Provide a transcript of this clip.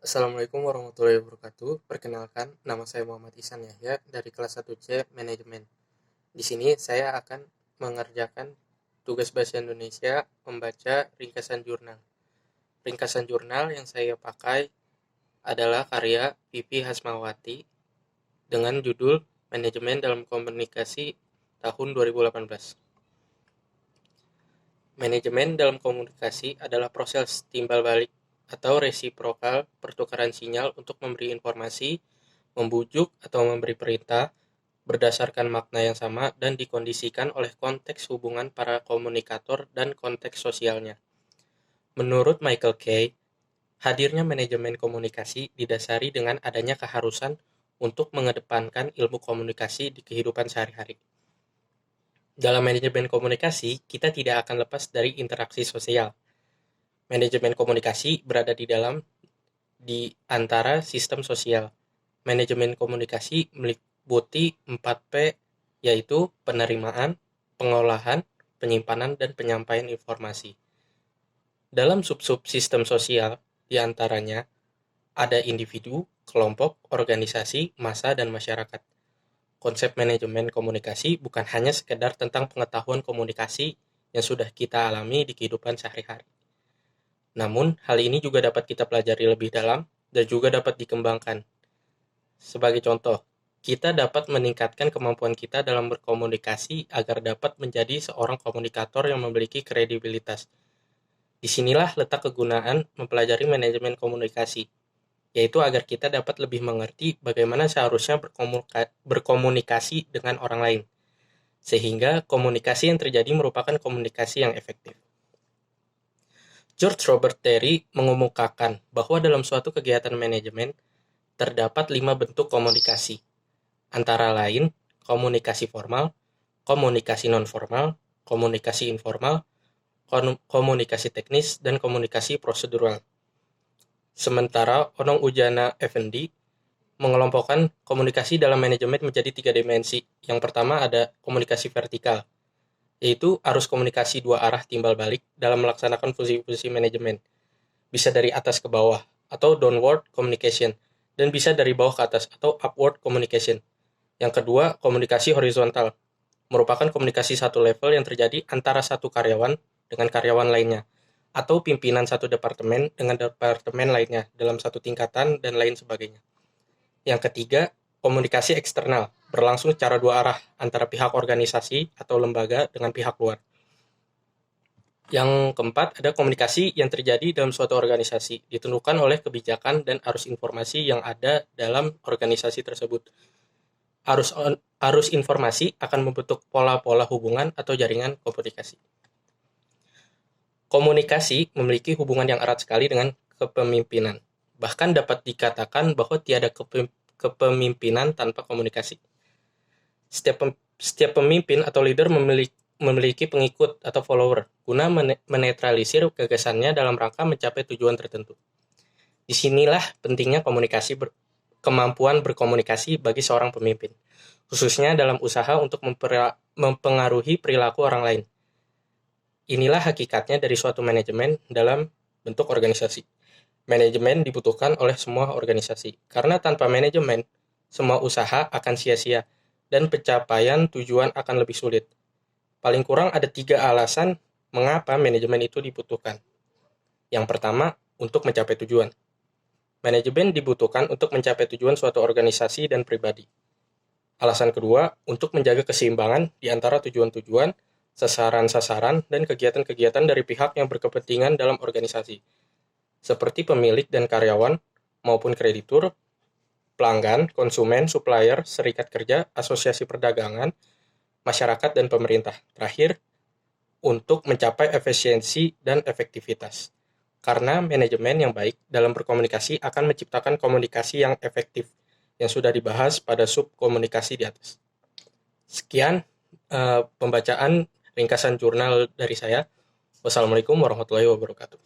Assalamualaikum warahmatullahi wabarakatuh. Perkenalkan, nama saya Muhammad Ihsan Yahya dari kelas 1C Manajemen. Di sini saya akan mengerjakan tugas bahasa Indonesia membaca ringkasan jurnal. Ringkasan jurnal yang saya pakai adalah karya Pipi Hasmawati dengan judul Manajemen dalam Komunikasi tahun 2018. Manajemen dalam komunikasi adalah proses timbal balik atau resiprokal pertukaran sinyal untuk memberi informasi, membujuk atau memberi perintah berdasarkan makna yang sama dan dikondisikan oleh konteks hubungan para komunikator dan konteks sosialnya. Menurut Michael Kay, hadirnya manajemen komunikasi didasari dengan adanya keharusan untuk mengedepankan ilmu komunikasi di kehidupan sehari-hari. Dalam manajemen komunikasi, kita tidak akan lepas dari interaksi sosial. Manajemen komunikasi berada di antara sistem sosial. Manajemen komunikasi meliputi 4P, yaitu penerimaan, pengolahan, penyimpanan, dan penyampaian informasi. Dalam sub-sub sistem sosial, di antaranya ada individu, kelompok, organisasi, massa, dan masyarakat. Konsep manajemen komunikasi bukan hanya sekedar tentang pengetahuan komunikasi yang sudah kita alami di kehidupan sehari-hari. Namun, hal ini juga dapat kita pelajari lebih dalam dan juga dapat dikembangkan. Sebagai contoh, kita dapat meningkatkan kemampuan kita dalam berkomunikasi agar dapat menjadi seorang komunikator yang memiliki kredibilitas. Disinilah letak kegunaan mempelajari manajemen komunikasi, yaitu agar kita dapat lebih mengerti bagaimana seharusnya berkomunikasi dengan orang lain, sehingga komunikasi yang terjadi merupakan komunikasi yang efektif. George Robert Terry mengemukakan bahwa dalam suatu kegiatan manajemen terdapat 5 bentuk komunikasi, antara lain komunikasi formal, komunikasi non-formal, komunikasi informal, komunikasi teknis, dan komunikasi prosedural. Sementara Onong Ujana Effendi mengelompokkan komunikasi dalam manajemen menjadi 3 dimensi. Yang pertama ada komunikasi vertikal, yaitu arus komunikasi 2 arah timbal balik dalam melaksanakan fungsi-fungsi manajemen. Bisa dari atas ke bawah atau downward communication, dan bisa dari bawah ke atas atau upward communication. Yang kedua, komunikasi horizontal, merupakan komunikasi satu level yang terjadi antara satu karyawan dengan karyawan lainnya, atau pimpinan satu departemen dengan departemen lainnya dalam satu tingkatan dan lain sebagainya. Yang ketiga, komunikasi eksternal, berlangsung secara 2 arah antara pihak organisasi atau lembaga dengan pihak luar. Yang keempat, ada komunikasi yang terjadi dalam suatu organisasi, ditentukan oleh kebijakan dan arus informasi yang ada dalam organisasi tersebut. Arus informasi akan membentuk pola-pola hubungan atau jaringan komunikasi. Komunikasi memiliki hubungan yang erat sekali dengan kepemimpinan. Bahkan dapat dikatakan bahwa tiada kepemimpinan tanpa komunikasi. Setiap pemimpin atau leader memiliki pengikut atau follower guna menetralisir gagasannya dalam rangka mencapai tujuan tertentu. Disinilah pentingnya kemampuan berkomunikasi bagi seorang pemimpin, khususnya dalam usaha untuk mempengaruhi perilaku orang lain. Inilah hakikatnya dari suatu manajemen dalam bentuk organisasi. Manajemen dibutuhkan oleh semua organisasi, karena tanpa manajemen, semua usaha akan sia-sia dan pencapaian tujuan akan lebih sulit. Paling kurang ada 3 alasan mengapa manajemen itu dibutuhkan. Yang pertama, untuk mencapai tujuan. Manajemen dibutuhkan untuk mencapai tujuan suatu organisasi dan pribadi. Alasan kedua, untuk menjaga keseimbangan di antara tujuan-tujuan, sasaran-sasaran, dan kegiatan-kegiatan dari pihak yang berkepentingan dalam organisasi, seperti pemilik dan karyawan, maupun kreditur, pelanggan, konsumen, supplier, serikat kerja, asosiasi perdagangan, masyarakat, dan pemerintah. Terakhir, untuk mencapai efisiensi dan efektivitas. Karena manajemen yang baik dalam berkomunikasi akan menciptakan komunikasi yang efektif, yang sudah dibahas pada sub komunikasi di atas. Sekian pembacaan ringkasan jurnal dari saya. Wassalamualaikum warahmatullahi wabarakatuh.